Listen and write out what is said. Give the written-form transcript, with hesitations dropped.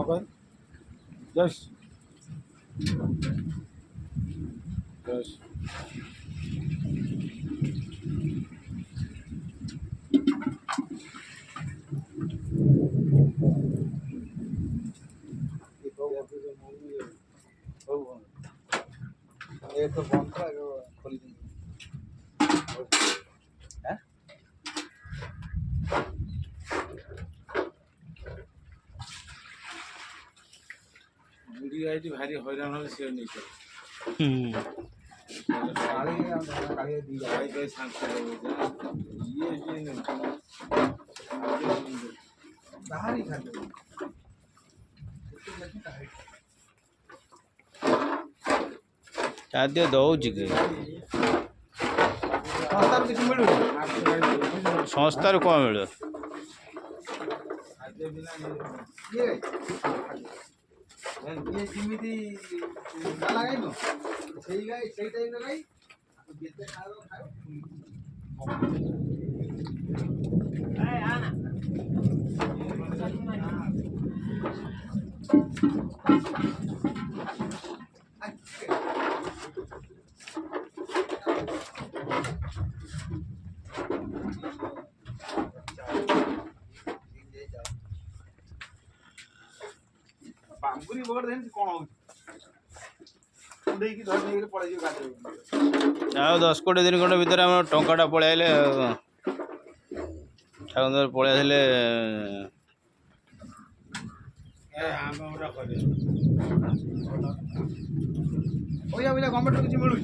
कह जस जस ये तो बंद था खोली हैं बुढ़ी आईटी भारी हैरान हो से नहीं कर काली काली दी गाड़ी के सांस ये नहीं बाहर ही खा दो खाद्य दौच कि संस्थार किसी मिलू संस्थार कौन मिल खाद्य बिना ये जिमिति ना लगाई नो सही गाई सही टाइम लगाई जितने खाओ खाओ ए आना बांगुरी बोर्ड देन कोन हो देकी धर नेके पळे जो गाडी आ 10 कोटी दिन खंड भीतर हम टंकाटा पळे आइले ठाकुर पळे आइले ए हम हमरा करे ओया गवर्नमेंट किछि मिलु